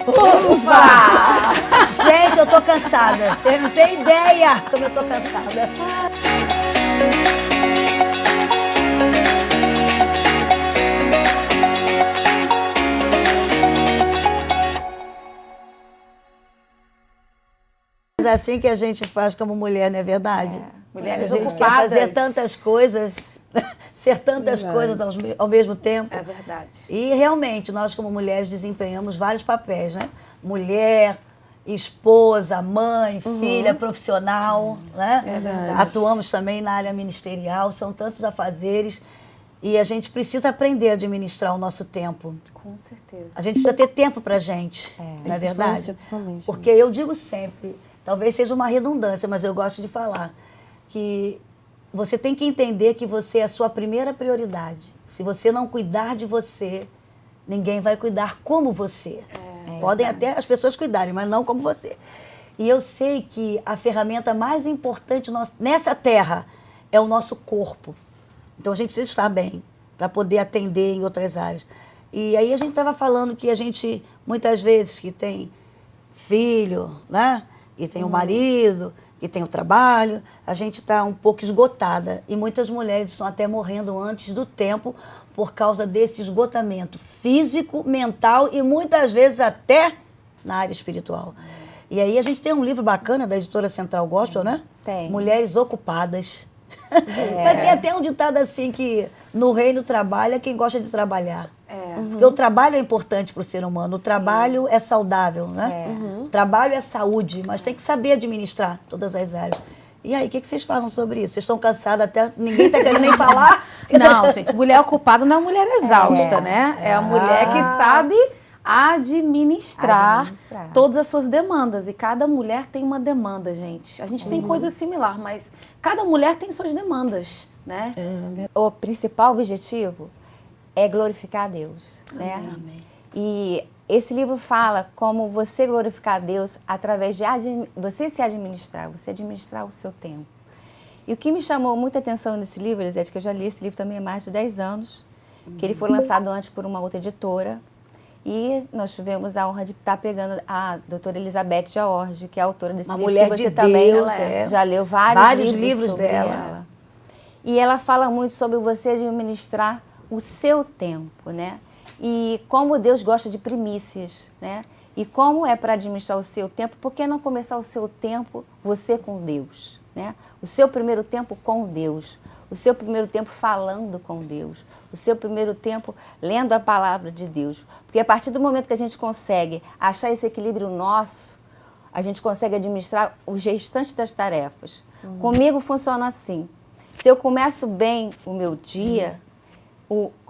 Ufa! Gente, eu tô cansada. Você não tem ideia como eu tô cansada. É assim que a gente faz como mulher, não é verdade? Mulheres a gente ocupadas. quer fazer tantas coisas, ser tantas coisas ao mesmo tempo. É verdade. E realmente, nós como mulheres desempenhamos vários papéis, né? Mulher, esposa, mãe, filha, profissional, né? Verdade. Atuamos também na área ministerial, são tantos afazeres. E a gente precisa aprender a administrar o nosso tempo. Com certeza. A gente precisa ter tempo pra gente, não é verdade? Porque eu digo sempre, talvez seja uma redundância, mas eu gosto de falar, que você tem que entender que você é a sua primeira prioridade. Se você não cuidar de você, ninguém vai cuidar como você. Podem até as pessoas cuidarem, mas não como você. E eu sei que a ferramenta mais importante nessa terra é o nosso corpo. Então a gente precisa estar bem para poder atender em outras áreas. E aí a gente estava falando que a gente, muitas vezes, que tem filho, né? Que tem o marido, que tem o trabalho, a gente está um pouco esgotada. E muitas mulheres estão até morrendo antes do tempo por causa desse esgotamento físico, mental e muitas vezes até na área espiritual. E aí a gente tem um livro bacana da editora Central Gospel, né? Tem. Mulheres Ocupadas. Mas tem até um ditado assim que no reino trabalha quem gosta de trabalhar. Porque o trabalho é importante para o ser humano, o trabalho é saudável, né? O trabalho é saúde, mas tem que saber administrar todas as áreas. E aí, o que vocês falam sobre isso? Vocês estão cansadas até, ninguém está querendo nem falar? Não, gente, mulher ocupada não é mulher exausta, né? É a mulher que sabe administrar todas as suas demandas. E cada mulher tem uma demanda, gente. A gente tem coisa similar, mas cada mulher tem suas demandas, né? O principal objetivo é glorificar a Deus, né? Amém. E esse livro fala como você glorificar a Deus através de você se administrar, você administrar o seu tempo. E o que me chamou muita atenção nesse livro, Elisete, que eu já li esse livro também há mais de 10 anos, que ele foi lançado antes por uma outra editora, e nós tivemos a honra de estar pegando a doutora Elizabeth George, que é a autora desse livro, mulher que você de também Deus, já leu vários livros sobre dela. ela. E ela fala muito sobre você administrar o seu tempo, né? E como Deus gosta de primícias, né? E como é para administrar o seu tempo, por que não começar o seu tempo você com Deus, né? O seu primeiro tempo com Deus, o seu primeiro tempo falando com Deus, o seu primeiro tempo lendo a palavra de Deus. Porque a partir do momento que a gente consegue achar esse equilíbrio nosso, a gente consegue administrar os restantes das tarefas. Comigo funciona assim. Se eu começo bem o meu dia,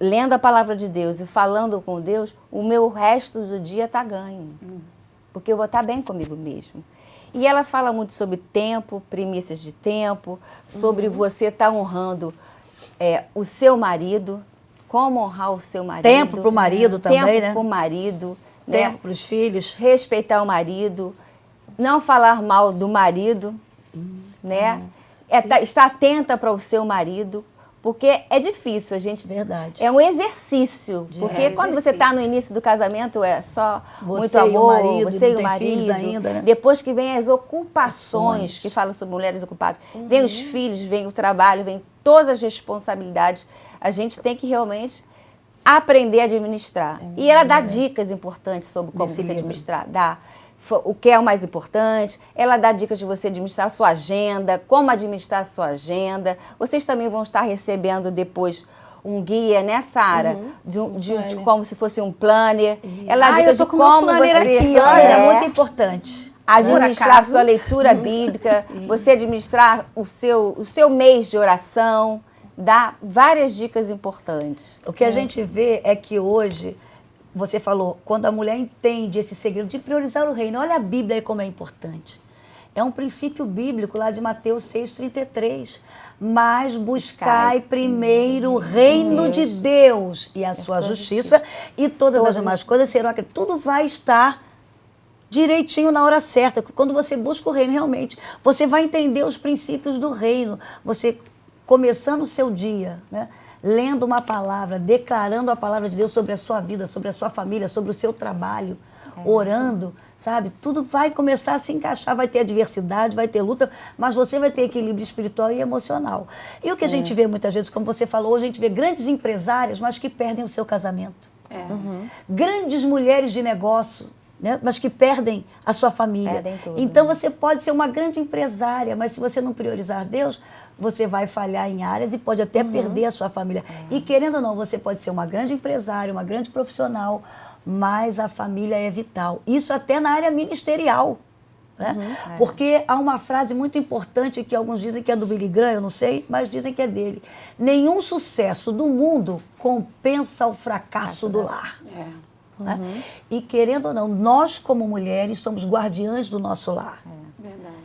lendo a palavra de Deus e falando com Deus, o meu resto do dia está ganho. Porque eu vou estar bem comigo mesmo. E ela fala muito sobre tempo, premissas de tempo, sobre você estar honrando o seu marido, como honrar o seu marido. Tempo para o marido também, né? Tempo para o marido. Tempo para os filhos. Respeitar o marido, não falar mal do marido, né? Estar atenta para o seu marido, porque é difícil, a gente... Verdade. É um exercício, porque quando você está no início do casamento é só muito amor, você e o marido, ainda, né? Depois que vem as ocupações, que falam sobre mulheres ocupadas, vem os filhos, vem o trabalho, vem todas as responsabilidades, a gente tem que realmente aprender a administrar. E ela dá dicas importantes sobre como você administrar, dá o que é o mais importante, ela dá dicas de você administrar a sua agenda, como administrar a sua agenda. Vocês também vão estar recebendo depois um guia nessa área, de como se fosse um planner. Ela dá dicas de como você... Planner é muito importante. Administrar a sua leitura bíblica, você administrar o seu mês de oração, dá várias dicas importantes. O que a gente vê é que hoje... Você falou, quando a mulher entende esse segredo de priorizar o reino, olha a Bíblia aí como é importante. É um princípio bíblico lá de Mateus 6,33. Mas buscai primeiro o reino de Deus e a sua justiça, e todas as demais coisas serão acrescentadas. Tudo vai estar direitinho na hora certa. Quando você busca o reino, realmente, você vai entender os princípios do reino. Você, começando o seu dia, né? Lendo uma palavra, declarando a palavra de Deus sobre a sua vida, sobre a sua família, sobre o seu trabalho. orando, sabe? Tudo vai começar a se encaixar, vai ter adversidade, vai ter luta, mas você vai ter equilíbrio espiritual e emocional. E o que a gente vê muitas vezes, como você falou, a gente vê grandes empresárias, mas que perdem o seu casamento. Grandes mulheres de negócio, né? Mas que perdem a sua família. Tudo, então você pode ser uma grande empresária, mas se você não priorizar Deus, você vai falhar em áreas e pode até perder a sua família. E querendo ou não, você pode ser uma grande empresária, uma grande profissional, mas a família é vital. Isso até na área ministerial. Né? Porque há uma frase muito importante que alguns dizem que é do Billy Graham, eu não sei, mas dizem que é dele. Nenhum sucesso do mundo compensa o fracasso do lar. Né? E querendo ou não, nós como mulheres somos guardiãs do nosso lar. Verdade.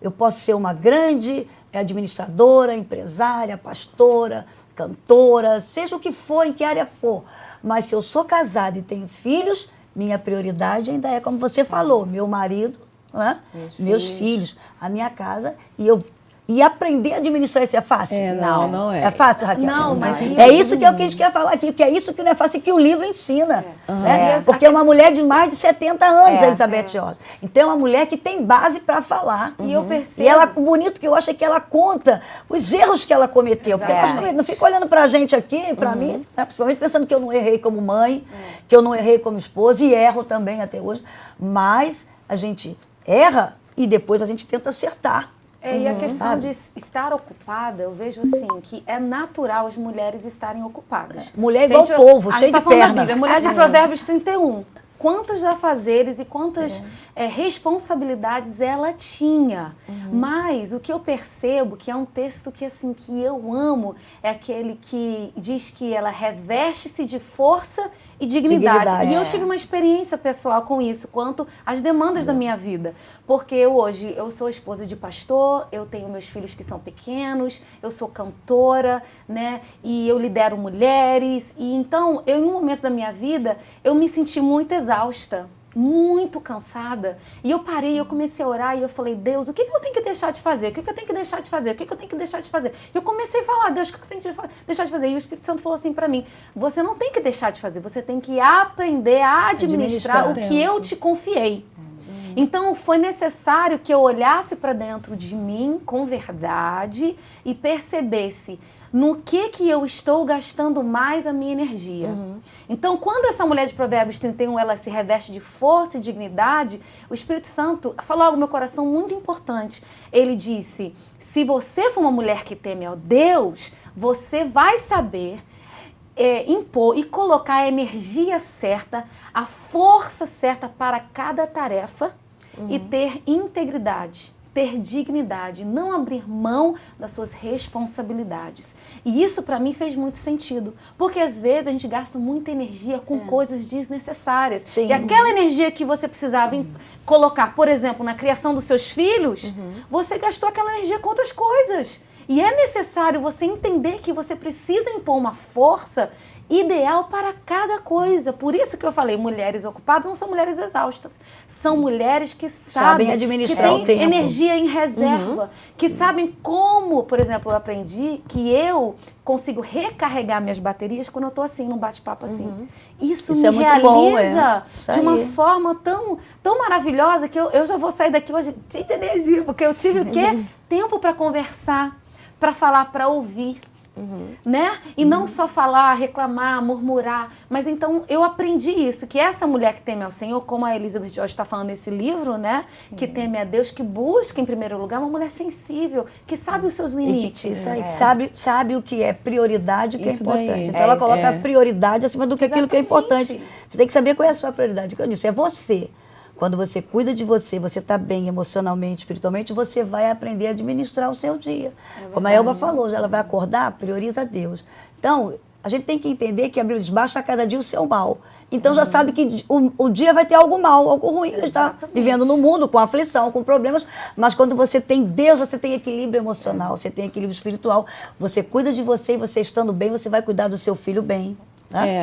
Eu posso ser uma grande administradora, empresária, pastora, cantora, seja o que for, em que área for. Mas se eu sou casada e tenho filhos, minha prioridade ainda é, como você falou, meu marido, né? Meus filhos, a minha casa, e aprender a administrar isso é fácil? Não é. É fácil, Raquel? Não, mas é isso que a gente quer falar aqui, que é isso que não é fácil, que o livro ensina. Né? Porque é uma mulher de mais de 70 anos, Elizabeth Jorge. Então é uma mulher que tem base para falar. E eu percebo. E ela, o bonito que eu acho é que ela conta os erros que ela cometeu. Porque não fica olhando pra gente aqui, pra mim, né? Principalmente pensando que eu não errei como mãe, que eu não errei como esposa, e erro também até hoje. Mas a gente erra e depois a gente tenta acertar. E a questão de estar ocupada, eu vejo assim, que é natural as mulheres estarem ocupadas. Mulher igual povo, cheio de perna. Bíblia, mulher de Provérbios 31. Quantos afazeres e quantas responsabilidades ela tinha. Mas o que eu percebo, que é um texto que, assim, que eu amo, é aquele que diz que ela reveste-se de força e dignidade. E eu tive uma experiência pessoal com isso, quanto às demandas da minha vida. Porque hoje eu sou esposa de pastor, eu tenho meus filhos que são pequenos, eu sou cantora, né? E eu lidero mulheres. E então, em um momento da minha vida, eu me senti muito exausta, muito cansada. E eu parei, eu comecei a orar e eu falei, Deus, o que eu tenho que deixar de fazer? O que eu tenho que deixar de fazer? O que eu tenho que deixar de fazer? E eu comecei a falar, Deus, o que eu tenho que deixar de fazer? E o Espírito Santo falou assim pra mim, você não tem que deixar de fazer, você tem que aprender a administrar o que eu te confiei. Então, foi necessário que eu olhasse para dentro de mim com verdade e percebesse no que eu estou gastando mais a minha energia. Então, quando essa mulher de Provérbios 31, ela se reveste de força e dignidade, o Espírito Santo falou algo no meu coração muito importante. Ele disse, se você for uma mulher que teme ao Deus, você vai saber impor e colocar a energia certa, a força certa para cada tarefa e ter integridade, ter dignidade, não abrir mão das suas responsabilidades. E isso para mim fez muito sentido, porque às vezes a gente gasta muita energia com coisas desnecessárias. Sim. E aquela energia que você precisava colocar, por exemplo, na criação dos seus filhos, você gastou aquela energia com outras coisas. E é necessário você entender que você precisa impor uma força ideal para cada coisa. Por isso que eu falei, mulheres ocupadas não são mulheres exaustas. São mulheres que sabem administrar o tempo, que têm energia em reserva, que sabem como, por exemplo, eu aprendi que eu consigo recarregar minhas baterias quando eu estou assim, num bate-papo assim. Isso me realiza de uma forma tão maravilhosa que eu já vou sair daqui hoje cheia de energia, porque eu tive o quê? Tempo para conversar, para falar, para ouvir. Né? E não só falar, reclamar, murmurar, mas então eu aprendi isso, que essa mulher que teme ao Senhor, como a Elizabeth Jorge está falando nesse livro, né? Que teme a Deus, que busca em primeiro lugar uma mulher sensível, que sabe os seus limites. Sabe o que é prioridade e o que é importante. Então ela coloca a prioridade acima do que aquilo que é importante. Você tem que saber qual é a sua prioridade. O que eu disse, é você. Quando você cuida de você, você está bem emocionalmente, espiritualmente, você vai aprender a administrar o seu dia. Como a Elba falou, ela vai acordar, prioriza Deus. Então, a gente tem que entender que a Bíblia diz, baixa a cada dia o seu mal. Então já sabe que o dia vai ter algo mal, algo ruim. Você está vivendo no mundo com aflição, com problemas, mas quando você tem Deus, você tem equilíbrio emocional, você tem equilíbrio espiritual. Você cuida de você e você estando bem, você vai cuidar do seu filho bem.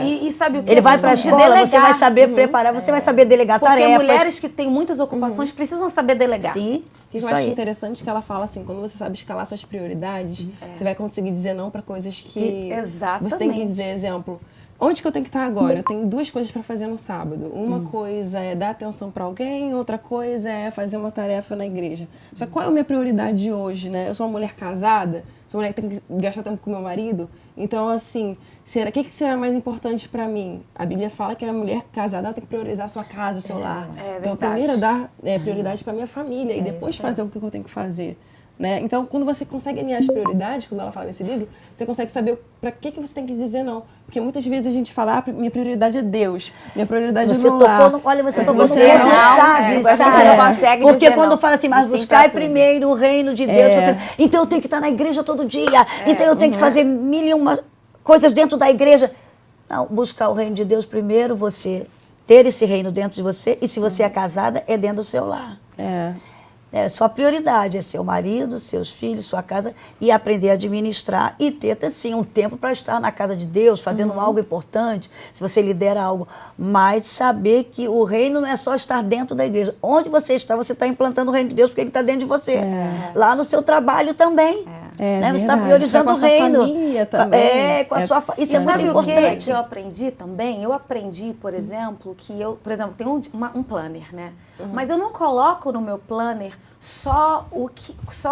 E sabe o que? Ele vai para a escola, você vai saber preparar, você vai saber delegar tarefas. Porque mulheres que têm muitas ocupações precisam saber delegar. Sim, eu acho interessante que ela fala assim, quando você sabe escalar suas prioridades, você vai conseguir dizer não para coisas que... Exatamente. Você tem que dizer, exemplo, onde que eu tenho que estar agora? Eu tenho 2 coisas para fazer no sábado. Uma coisa é dar atenção para alguém, outra coisa é fazer uma tarefa na igreja. Só que qual é a minha prioridade de hoje, né? Eu sou uma mulher casada, sou uma mulher que tem que gastar tempo com meu marido. Então, assim, o que será mais importante para mim? A Bíblia fala que a mulher casada ela tem que priorizar a sua casa, o seu lar. Então, primeiro dar prioridade para minha família e depois fazer o que eu tenho que fazer. Né? Então, quando você consegue alinhar as prioridades, quando ela fala nesse livro, você consegue saber para que você tem que dizer não. Porque muitas vezes a gente fala, minha prioridade é Deus, minha prioridade é meu lar. Olha, você tocou no ponto chave, sabe? Porque quando fala assim, mas buscai primeiro o reino de Deus, então eu tenho que estar na igreja todo dia, então eu tenho que fazer 1001 coisas dentro da igreja. Não, buscar o reino de Deus primeiro, você ter esse reino dentro de você, e se você é casada, é dentro do seu lar. Sua prioridade é seu marido, seus filhos, sua casa, e aprender a administrar e ter, sim, um tempo para estar na casa de Deus, fazendo algo importante, se você lidera algo. Mas saber que o reino não é só estar dentro da igreja. Onde você está implantando o reino de Deus, porque ele está dentro de você. Lá no seu trabalho também. Né? Você está priorizando o reino. Com a sua família também. Com a sua Isso é muito importante. Sabe o que eu aprendi também? Eu aprendi, por exemplo, que eu tenho um planner, né? Mas eu não coloco no meu planner só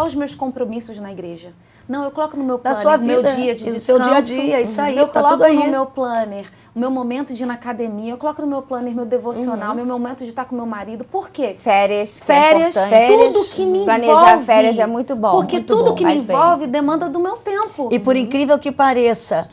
os meus compromissos na igreja. Não, eu coloco no meu planner o meu dia de descanso. Seu dia a dia, isso aí, eu tá tudo aí. coloco no meu planner o meu momento de ir na academia, eu coloco no meu planner meu devocional, meu momento de estar com meu marido. Por quê? Férias, tudo que me envolve. Planejar férias é muito bom. Porque muito tudo bom, que me envolve demanda do meu tempo. E por incrível que pareça,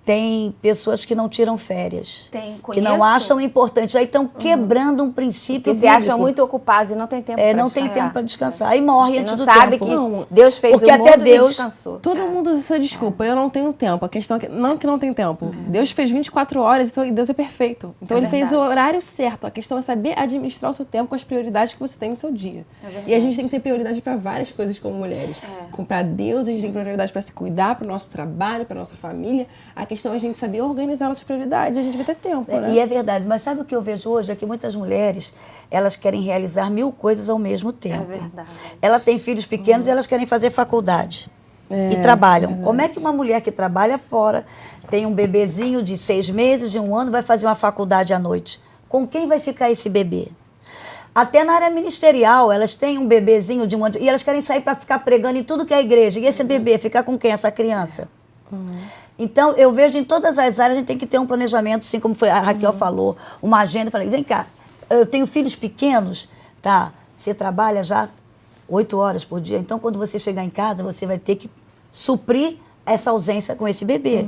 tem pessoas que não tiram férias. Que não acham importante. Aí estão quebrando um princípio bíblico. Que se acham muito ocupados e não tem tempo para descansar. Não tem tempo para descansar. Aí morre antes do tempo. Sabe que Deus fez porque o mundo até Deus, e descansou. Todo mundo usa essa desculpa. Eu não tenho tempo. A questão é que não tem tempo. Deus fez 24 horas, então Deus é perfeito. Então ele fez o horário certo. A questão é saber administrar o seu tempo com as prioridades que você tem no seu dia. E a gente tem que ter prioridade para várias coisas como mulheres. Para Deus, a gente tem prioridade para se cuidar, para o nosso trabalho, para nossa família. A questão é a gente saber organizar nossas prioridades, a gente vai ter tempo, né? E é verdade, mas sabe o que eu vejo hoje? É que muitas mulheres, elas querem realizar 1000 coisas ao mesmo tempo. É verdade. Ela tem filhos pequenos e elas querem fazer faculdade. E trabalham. Como é que uma mulher que trabalha fora, tem um bebezinho de 6 meses, de 1 ano, vai fazer uma faculdade à noite? Com quem vai ficar esse bebê? Até na área ministerial, elas têm um bebezinho de 1 ano, e elas querem sair para ficar pregando em tudo que é igreja. E esse bebê, ficar com quem? Essa criança? Então, eu vejo em todas as áreas, a gente tem que ter um planejamento, assim como a Raquel falou, uma agenda. Eu falei, vem cá, eu tenho filhos pequenos, tá? Você trabalha já 8 horas por dia, então quando você chegar em casa, você vai ter que suprir essa ausência com esse bebê.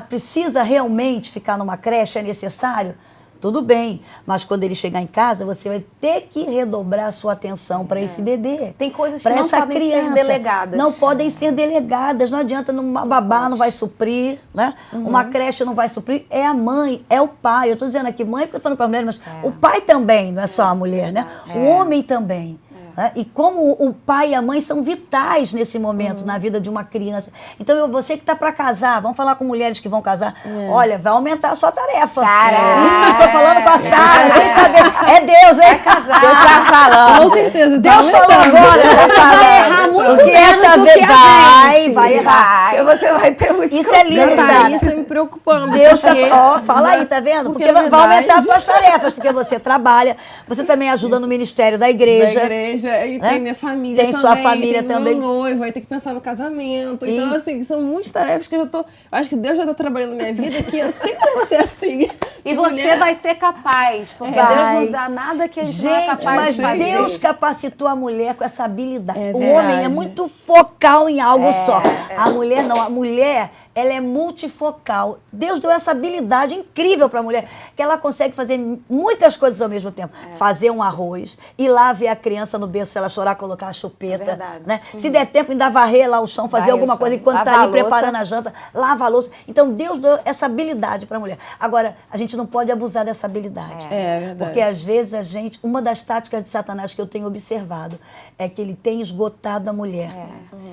Precisa realmente ficar numa creche, é necessário? Tudo bem, mas quando ele chegar em casa, você vai ter que redobrar a sua atenção para esse bebê. Tem coisas que não podem ser delegadas. Não podem ser delegadas, não adianta, uma babá não vai suprir, né? Uma creche não vai suprir, é a mãe, é o pai. Eu estou dizendo aqui mãe porque eu estou falando para a mulher, mas o pai também, não é só a mulher, né? O homem também. Né? E como o pai e a mãe são vitais nesse momento, na vida de uma criança. Então, você que está para casar, vamos falar com mulheres que vão casar, olha, vai aumentar a sua tarefa. Estou falando com a Sara, vem saber. É Deus, hein? Vai casar. Deus está falando. Com certeza. Deus falou agora. Vai errar muito porque essa vez vai errar. Você vai ter muito Isso é lindo, Sara. Isso está me preocupando. Deus está... fala aí, tá vendo? Porque vai aumentar as suas tarefas, porque você trabalha, você também ajuda no ministério da igreja. E tem minha família tem também, sua família tem também. meu noivo, vai ter que pensar no casamento. Então, assim, são muitas tarefas que eu acho que Deus já está trabalhando na minha vida, que eu sempre vou ser assim. E você vai ser capaz, porque Deus não dá nada que a gente não é capaz de fazer. Mas Deus capacitou a mulher com essa habilidade. O homem é muito focal em algo só. A mulher não, a mulher... ela é multifocal. Deus deu essa habilidade incrível para a mulher, que ela consegue fazer muitas coisas ao mesmo tempo. Fazer um arroz, ir lá ver a criança no berço, se ela chorar, colocar a chupeta. Né? Se der tempo, ainda varrer lá o chão, fazer alguma coisa enquanto está ali preparando a janta, lava a louça. Então, Deus deu essa habilidade para a mulher. Agora, a gente não pode abusar dessa habilidade. É verdade. Porque, às vezes, uma das táticas de Satanás que eu tenho observado é que ele tem esgotado a mulher.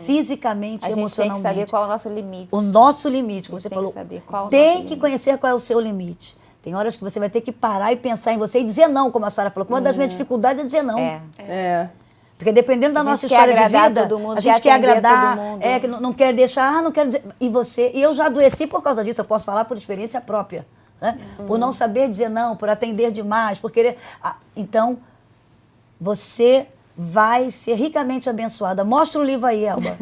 Fisicamente e emocionalmente. A gente tem que saber qual é o nosso limite. O nosso limite, como você falou. Tem que conhecer qual é o seu limite. Tem horas que você vai ter que parar e pensar em você e dizer não, como a Sara falou. Uma das minhas dificuldades é dizer não. Porque dependendo da nossa história de vida, a gente quer agradar, que não quer deixar, não quer dizer... E eu já adoeci por causa disso, eu posso falar por experiência própria. Né? Por não saber dizer não, por atender demais, por querer... Então, você vai ser ricamente abençoada. Mostra o livro aí, Elba.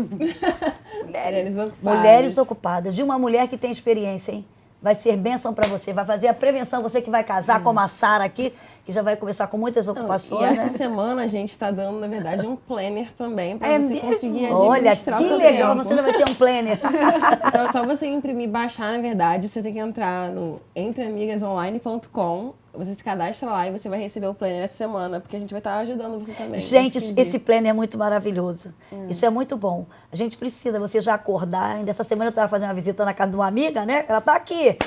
Mulheres Ocupadas. De uma mulher que tem experiência, hein? Vai ser bênção para você, vai fazer a prevenção, você que vai casar como a Sara aqui, que já vai começar com muitas ocupações. E essa semana a gente está dando, na verdade, um planner também, para você conseguir administrar. Olha, que legal, você já vai ter um planner. Então é só você imprimir, baixar, na verdade, você tem que entrar no entreamigasonline.com, você se cadastra lá e você vai receber o planner essa semana, porque a gente vai estar ajudando você também. Gente, esse planner é muito maravilhoso. Isso é muito bom. A gente precisa, você já acordar. Ainda essa semana eu estava fazendo uma visita na casa de uma amiga, né? Ela está aqui.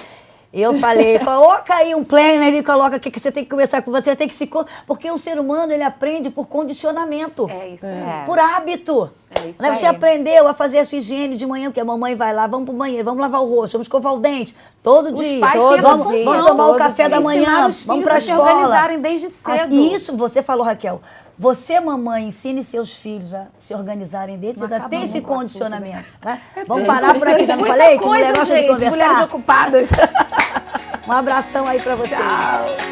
Eu falei, coloca aí um planner e coloca aqui que você tem que começar com você, tem que se... Porque o ser humano, ele aprende por condicionamento. É isso aí. Por hábito. É isso aí. Você aprendeu a fazer a sua higiene de manhã, porque a mamãe vai lá, vamos pro banheiro, vamos lavar o rosto, vamos escovar o dente, todo dia. Os pais têm essa função. Vamos tomar o café da manhã, vamos pra escola. Se organizarem desde cedo. Isso, você falou, Raquel. Você, mamãe, ensine seus filhos a se organizarem desde cedo, a ter esse condicionamento. Né? Vamos parar por aqui, já não falei? Que mulher gosta de conversar? Mulheres Ocupadas. Um abração aí pra vocês. Tchau.